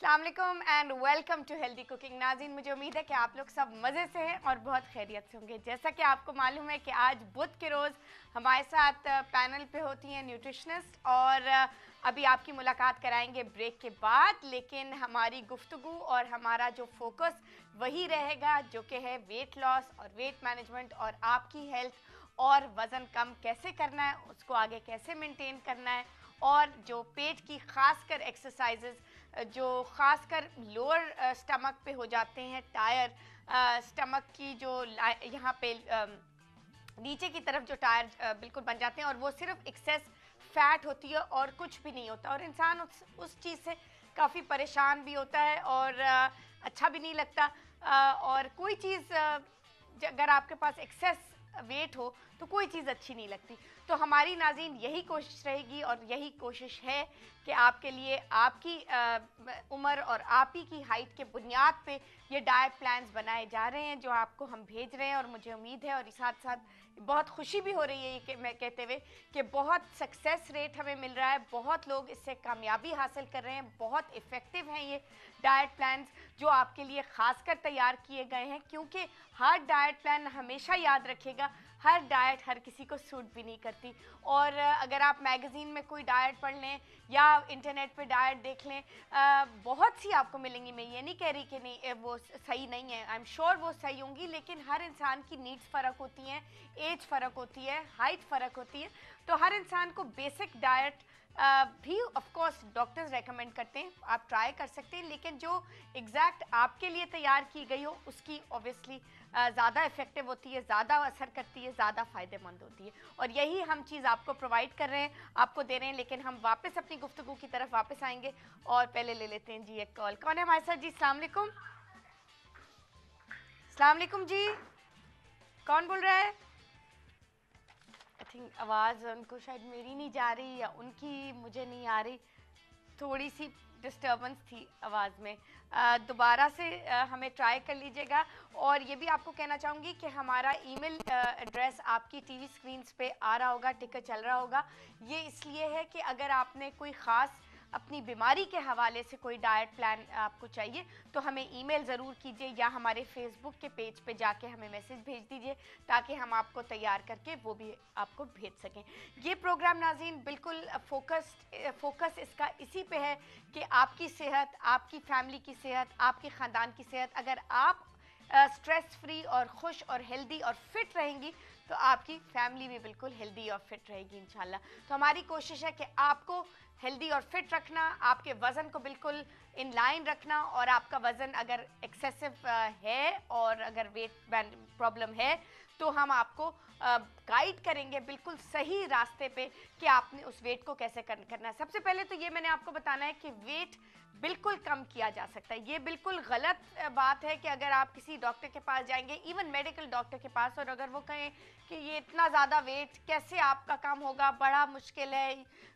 अस्सलाम वालेकुम and welcome to healthy cooking. नाज़रीन, मुझे उम्मीद है कि आप लोग सब मज़े से हैं और बहुत खैरियत से होंगे। जैसा कि आपको मालूम है कि आज बुध के रोज़ हमारे साथ पैनल पे होती हैं न्यूट्रिशनिस्ट और अभी आपकी मुलाकात कराएंगे ब्रेक के बाद, लेकिन हमारी गुफ्तगू और हमारा जो फोकस वही रहेगा जो कि है वेट लॉस और वेट मैनेजमेंट और आपकी हेल्थ और वज़न कम कैसे करना है, उसको आगे कैसे मेंटेन करना है और जो पेट की खासकर एक्सरसाइजेज जो खासकर लोअर स्टमक पे हो जाते हैं, टायर स्टमक की जो यहाँ पे नीचे की तरफ जो टायर बिल्कुल बन जाते हैं और वो सिर्फ एक्सेस फैट होती है और कुछ भी नहीं होता और इंसान उस चीज़ से काफ़ी परेशान भी होता है और अच्छा भी नहीं लगता। और कोई चीज़ अगर आपके पास एक्सेस वेट हो तो कोई चीज़ अच्छी नहीं लगती। तो हमारी नाज़रीन यही कोशिश रहेगी और यही कोशिश है कि आपके लिए आपकी उम्र और आप ही की हाइट के बुनियाद पे ये डाइट प्लान्स बनाए जा रहे हैं जो आपको हम भेज रहे हैं। और मुझे उम्मीद है और साथ साथ बहुत खुशी भी हो रही है कि मैं कहते हुए कि बहुत सक्सेस रेट हमें मिल रहा है, बहुत लोग इससे कामयाबी हासिल कर रहे हैं, बहुत इफ़ेक्टिव हैं ये डाइट प्लान्स जो आपके लिए ख़ासकर तैयार किए गए हैं। क्योंकि हर डाइट प्लान हमेशा याद रखिएगा, हर डाइट हर किसी को सूट भी नहीं करती। और अगर आप मैगज़ीन में कोई डाइट पढ़ लें या इंटरनेट पे डाइट देख लें, बहुत सी आपको मिलेंगी। मैं ये नहीं कह रही कि नहीं वो सही नहीं है, आई एम श्योर वो सही होंगी, लेकिन हर इंसान की नीड्स फ़र्क होती हैं, एज फ़र्क होती है, हाइट फ़र्क होती है। तो हर इंसान को बेसिक डाइट भी ऑफ कोर्स डॉक्टर्स रेकमेंड करते हैं, आप ट्राई कर सकते हैं, लेकिन जो एग्जैक्ट आपके लिए तैयार की गई हो उसकी ऑब्वियसली ज़्यादा इफेक्टिव होती है, ज़्यादा असर करती है, ज़्यादा फ़ायदेमंद होती है। और यही हम चीज़ आपको प्रोवाइड कर रहे हैं, आपको दे रहे हैं। लेकिन हम वापस अपनी गुफ्तगू की तरफ वापस आएंगे और पहले ले लेते हैं जी एक कॉल। कौन है हमारे साथ जी? अस्सलाम वालेकुम। अस्सलाम वालेकुम जी, कौन बोल रहा है? आई थिंक आवाज़ उनको शायद मेरी नहीं जा रही या उनकी मुझे नहीं आ रही, थोड़ी सी डिस्टर्बेंस थी आवाज़ में। दोबारा से हमें ट्राई कर लीजिएगा। और ये भी आपको कहना चाहूँगी कि हमारा ईमेल एड्रेस आपकी टीवी स्क्रीन्स पे आ रहा होगा, टिकर चल रहा होगा। ये इसलिए है कि अगर आपने कोई ख़ास अपनी बीमारी के हवाले से कोई डाइट प्लान आपको चाहिए तो हमें ईमेल ज़रूर कीजिए या हमारे फेसबुक के पेज पे जाके हमें मैसेज भेज दीजिए ताकि हम आपको तैयार करके वो भी आपको भेज सकें। ये प्रोग्राम नाज़रीन बिल्कुल फोकस इसका इसी पे है कि आपकी सेहत, आपकी फैमिली की सेहत, आपके ख़ानदान की सेहत, अगर आप स्ट्रेस फ्री और खुश और हेल्दी और फिट रहेंगी तो आपकी फैमिली भी बिल्कुल हेल्दी और फिट रहेगी इंशाल्लाह। तो हमारी कोशिश है कि आपको हेल्दी और फिट रखना, आपके वज़न को बिल्कुल इन लाइन रखना। और आपका वज़न अगर एक्सेसिव है और अगर वेट प्रॉब्लम है तो हम आपको गाइड करेंगे बिल्कुल सही रास्ते पे कि आपने उस वेट को कैसे करना है। सबसे पहले तो ये मैंने आपको बताना है कि वेट बिल्कुल कम किया जा सकता है। ये बिल्कुल गलत बात है कि अगर आप किसी डॉक्टर के पास जाएंगे, इवन मेडिकल डॉक्टर के पास, और अगर वो कहें कि ये इतना ज़्यादा वेट कैसे आपका कम होगा, बड़ा मुश्किल है,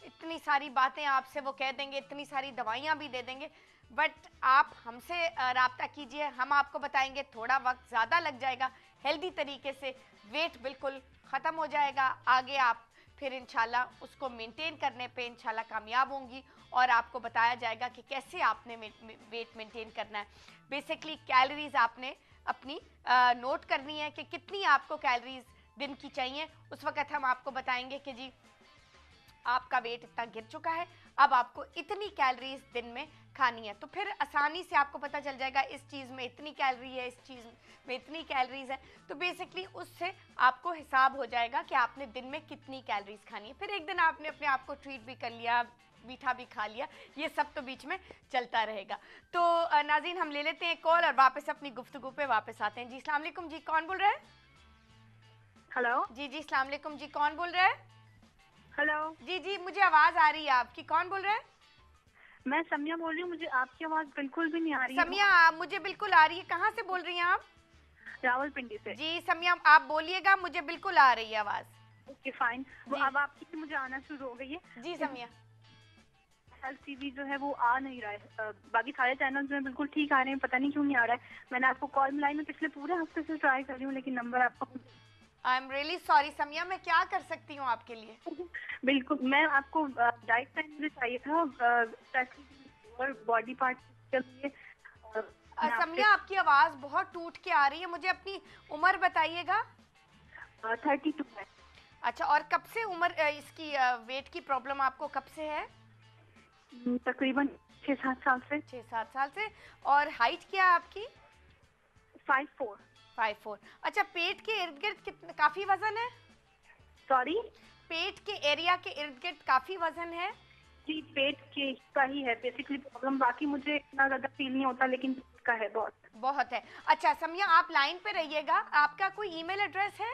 इतनी सारी बातें आपसे वो कह देंगे, इतनी सारी दवाइयाँ भी दे देंगे। बट आप हमसे राब्ता कीजिए, हम आपको बताएंगे। थोड़ा वक्त ज़्यादा लग जाएगा, हेल्दी तरीके से वेट बिल्कुल ख़त्म हो जाएगा। आगे आप फिर इंशाल्लाह उसको मेंटेन करने पे इंशाल्लाह कामयाब होंगी और आपको बताया जाएगा कि कैसे आपने वेट मेंटेन करना है। बेसिकली कैलोरीज आपने अपनी नोट करनी है कि कितनी आपको कैलोरीज दिन की चाहिए। उस वक्त हम आपको बताएंगे कि जी आपका वेट इतना गिर चुका है, अब आपको इतनी कैलोरीज दिन में खानी है। तो फिर आसानी से आपको पता चल जाएगा इस चीज़ में इतनी कैलोरी है, इस चीज़ में इतनी कैलोरीज है। तो बेसिकली उससे आपको हिसाब हो जाएगा कि आपने दिन में कितनी कैलोरीज खानी है। फिर एक दिन आपने अपने आप को ट्रीट भी कर लिया, मीठा भी खा लिया, ये सब तो बीच में चलता रहेगा। तो नाज़रीन, हम ले लेते हैं कॉल और वापस अपनी गुफ्तगू पे वापस आते हैं। जी अस्सलाम वालेकुम जी, कौन बोल रहा है? हेलो जी जी अस्सलाम वालेकुम जी, कौन बोल रहा है? हेलो जी जी, मुझे आवाज़ आ रही है आपकी, कौन बोल रहा है? मैं समिया बोल रही हूँ। मुझे आपकी आवाज़ बिल्कुल भी नहीं आ रही है। समिया, मुझे बिल्कुल आ रही है। कहाँ से बोल रही हैं आप? रावलपिंडी से। जी समिया, आप बोलिएगा, मुझे बिल्कुल आ रही है आवाज़। Okay fine. वो जी अब आपकी मुझे आना शुरू हो गई है। जी समिया। हेल्थ टीवी जो है वो आ नहीं रहा है। बाकी सारे चैनल जो है बिल्कुल ठीक आ रहे हैं, पता नहीं क्यों नहीं आ रहा है। मैंने आपको कॉल मिलाई, मैं पिछले पूरे हफ्ते से ट्राई कर रही हूँ लेकिन नंबर आपको I am really sorry Samiya, मैं क्या कर सकती हूँ आपके लिए? बिल्कुल। मैं आपको डाइट प्लान मुझे चाहिए था और बॉडी पार्ट चलिए मैं समिया, आपकी आवाज़ बहुत टूट के आ रही है, मुझे अपनी उम्र बताइएगा। 32 है। अच्छा, और कब से उम्र इसकी वेट की प्रॉब्लम आपको कब से है? तकरीबन 6-7 साल से। 6-7 साल से। और हाइट क्या है आपकी? 5'4". 5'4". अच्छा, पेट के इर्द गिर्द कितने, काफी वजन है? सॉरी? पेट के एरिया के इर्द गिर्द काफी वजन है? जी, पेट के का ही है बेसिकली प्रॉब्लम, बाकी मुझे इतना ज्यादा फील नहीं होता, लेकिन पेट का है बहुत। बहुत है। अच्छा समिया, आप लाइन पे रहिएगा। आपका कोई ईमेल एड्रेस है?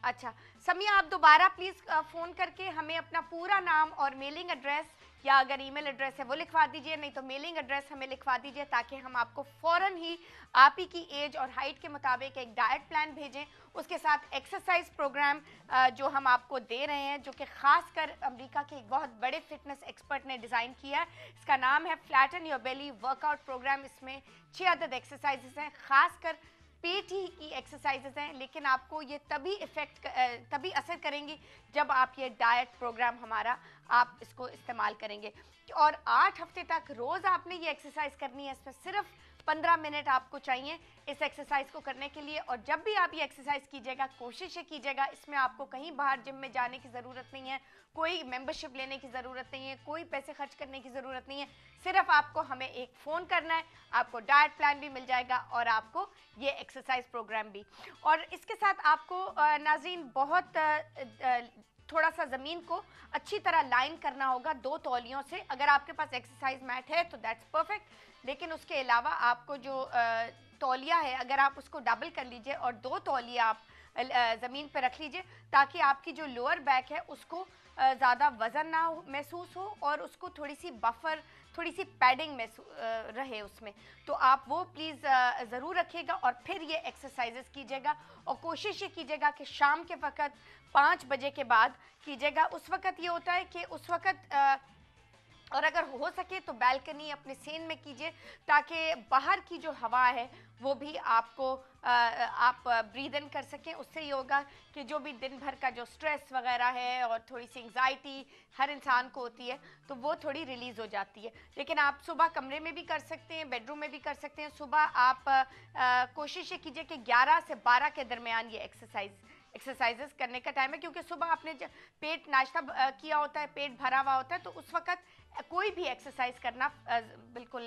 अच्छा समिया, आप दोबारा प्लीज फोन करके हमें अपना पूरा नाम और मेलिंग एड्रेस, या अगर ईमेल एड्रेस है वो लिखवा दीजिए, नहीं तो मेलिंग एड्रेस हमें लिखवा दीजिए, ताकि हम आपको फौरन ही आप ही की एज और हाइट के मुताबिक एक डाइट प्लान भेजें, उसके साथ एक्सरसाइज प्रोग्राम जो हम आपको दे रहे हैं, जो कि खासकर अमेरिका के एक बहुत बड़े फिटनेस एक्सपर्ट ने डिज़ाइन किया है। इसका नाम है flatten your belly workout program. इसमें 6 अदद एक्सरसाइजेस हैं, खासकर पेट ही की एक्सरसाइजेस हैं, लेकिन आपको ये तभी असर करेंगी जब आप ये डाइट प्रोग्राम हमारा आप इसको इस्तेमाल करेंगे। और 8 हफ्ते तक रोज़ आपने ये एक्सरसाइज करनी है। इसमें सिर्फ 15 मिनट आपको चाहिए इस एक्सरसाइज को करने के लिए। और जब भी आप ये एक्सरसाइज कीजिएगा, कोशिश कीजिएगा, इसमें आपको कहीं बाहर जिम में जाने की ज़रूरत नहीं है, कोई मेंबरशिप लेने की ज़रूरत नहीं है, कोई पैसे खर्च करने की ज़रूरत नहीं है। सिर्फ आपको हमें एक फ़ोन करना है, आपको डाइट प्लान भी मिल जाएगा और आपको ये एक्सरसाइज प्रोग्राम भी। और इसके साथ आपको नाज़रीन बहुत थोड़ा सा ज़मीन को अच्छी तरह लाइन करना होगा 2 तौलियों से। अगर आपके पास एक्सरसाइज मैट है तो दैट्स परफेक्ट, लेकिन उसके अलावा आपको जो तौलिया है, अगर आप उसको डबल कर लीजिए और 2 तौलिया आप ज़मीन पर रख लीजिए, ताकि आपकी जो लोअर बैक है उसको ज़्यादा वज़न ना महसूस हो और उसको थोड़ी सी बफर, थोड़ी सी पैडिंग में रहे उसमें। तो आप वो प्लीज़ ज़रूर रखिएगा और फिर ये एक्सरसाइजेस कीजिएगा। और कोशिश ये कीजिएगा कि शाम के वक़्त 5 बजे के बाद कीजिएगा। उस वक़्त ये होता है कि उस वक़्त और अगर हो सके तो बैल्कनी अपने सेन में कीजिए, ताकि बाहर की जो हवा है वो भी आपको आप ब्रीद इन कर सकें। उससे ये होगा कि जो भी दिन भर का जो स्ट्रेस वगैरह है और थोड़ी सी एंग्जाइटी हर इंसान को होती है, तो वो थोड़ी रिलीज़ हो जाती है। लेकिन आप सुबह कमरे में भी कर सकते हैं, बेडरूम में भी कर सकते हैं। सुबह आप कोशिश ये कीजिए कि 11 से 12 के दरमियान ये एक्सरसाइजेस करने का टाइम है, क्योंकि सुबह आपने पेट नाश्ता किया होता है, पेट भरा हुआ होता है, तो उस वक़्त कोई भी एक्सरसाइज करना बिल्कुल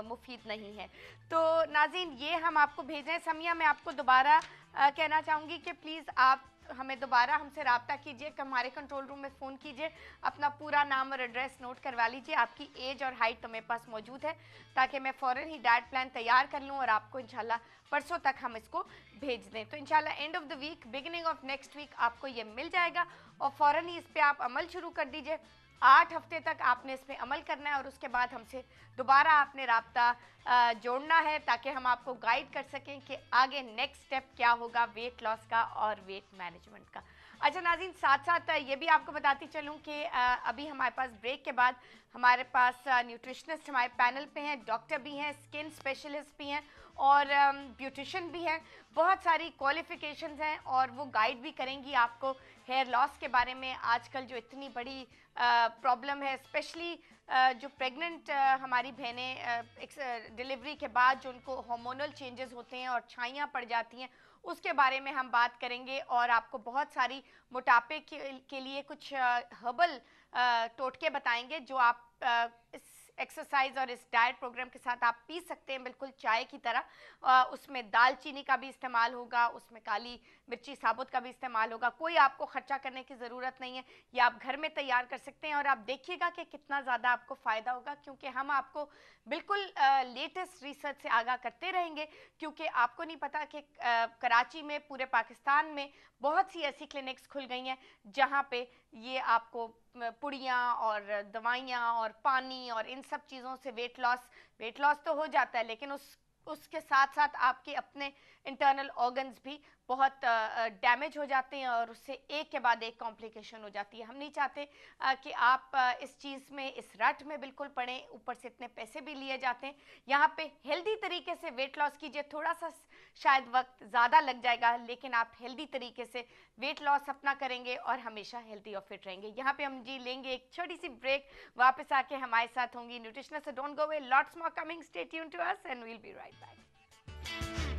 मुफीद नहीं है। तो नाज़रीन, ये हम आपको भेज रहे हैं। समिया, मैं आपको दोबारा कहना चाहूँगी कि प्लीज़ आप हमें दोबारा हमसे रब्ता कीजिए, हमारे कंट्रोल रूम में फ़ोन कीजिए, अपना पूरा नाम और एड्रेस नोट करवा लीजिए। आपकी एज और हाइट तो मेरे पास मौजूद है, ताकि मैं फ़ौरन ही डाइट प्लान तैयार कर लूँ और आपको इंशाल्लाह परसों तक हम इसको भेज दें। तो इंशाल्लाह end of the week, beginning of next week आपको ये मिल जाएगा और फ़ौरन ही इस पर आप अमल शुरू कर दीजिए। 8 हफ्ते तक आपने इस पर अमल करना है और उसके बाद हमसे दोबारा आपने रब्ता जोड़ना है, ताकि हम आपको गाइड कर सकें कि आगे नेक्स्ट स्टेप क्या होगा वेट लॉस का और वेट मैनेजमेंट का। अच्छा नाज़रीन, साथ साथ ये भी आपको बताती चलूँ कि अभी हमारे पास ब्रेक के बाद हमारे पास न्यूट्रिशनिस्ट हमारे पैनल पे हैं, डॉक्टर भी हैं, स्किन स्पेशलिस्ट भी हैं और ब्यूटिशियन भी हैं। बहुत सारी क्वालिफ़िकेशंस हैं और वो गाइड भी करेंगी आपको हेयर लॉस के बारे में। आजकल जो इतनी बड़ी प्रॉब्लम है, स्पेशली जो प्रेग्नेंट हमारी बहनें डिलीवरी के बाद जो उनको हार्मोनल चेंजेस होते हैं और छाइयाँ पड़ जाती हैं, उसके बारे में हम बात करेंगे। और आपको बहुत सारी मोटापे के लिए कुछ हर्बल टोटके बताएंगे, जो आप इस एक्सरसाइज और इस डाइट प्रोग्राम के साथ आप पी सकते हैं, बिल्कुल चाय की तरह। उसमें दालचीनी का भी इस्तेमाल होगा, उसमें काली मिर्ची साबुत का भी इस्तेमाल होगा। कोई आपको खर्चा करने की ज़रूरत नहीं है, ये आप घर में तैयार कर सकते हैं और आप देखिएगा कि कितना ज़्यादा आपको फ़ायदा होगा, क्योंकि हम आपको बिल्कुल लेटेस्ट रिसर्च से आगाह करते रहेंगे। क्योंकि आपको नहीं पता कि कराची में, पूरे पाकिस्तान में बहुत सी ऐसी क्लिनिक्स खुल गई हैं जहाँ पे ये आपको पुड़ियाँ और दवाइयाँ और पानी और इन सब चीज़ों से वेट लॉस तो हो जाता है, लेकिन उस उसके साथ साथ आपके अपने इंटरनल ऑर्गन्स भी बहुत डैमेज हो जाते हैं और उससे एक के बाद एक कॉम्प्लिकेशन हो जाती है। हम नहीं चाहते कि आप इस चीज़ में, इस रट में बिल्कुल पड़ें, ऊपर से इतने पैसे भी लिए जाते हैं। यहाँ पे हेल्दी तरीके से वेट लॉस कीजिए, थोड़ा सा शायद वक्त ज़्यादा लग जाएगा, लेकिन आप हेल्दी तरीके से वेट लॉस अपना करेंगे और हमेशा हेल्दी और फिट रहेंगे। यहाँ पे हम जी लेंगे एक छोटी सी ब्रेक, वापस आके हमारे साथ होंगी nutritionist. So don't go away, lots more coming, stay tuned to us and we'll be right back.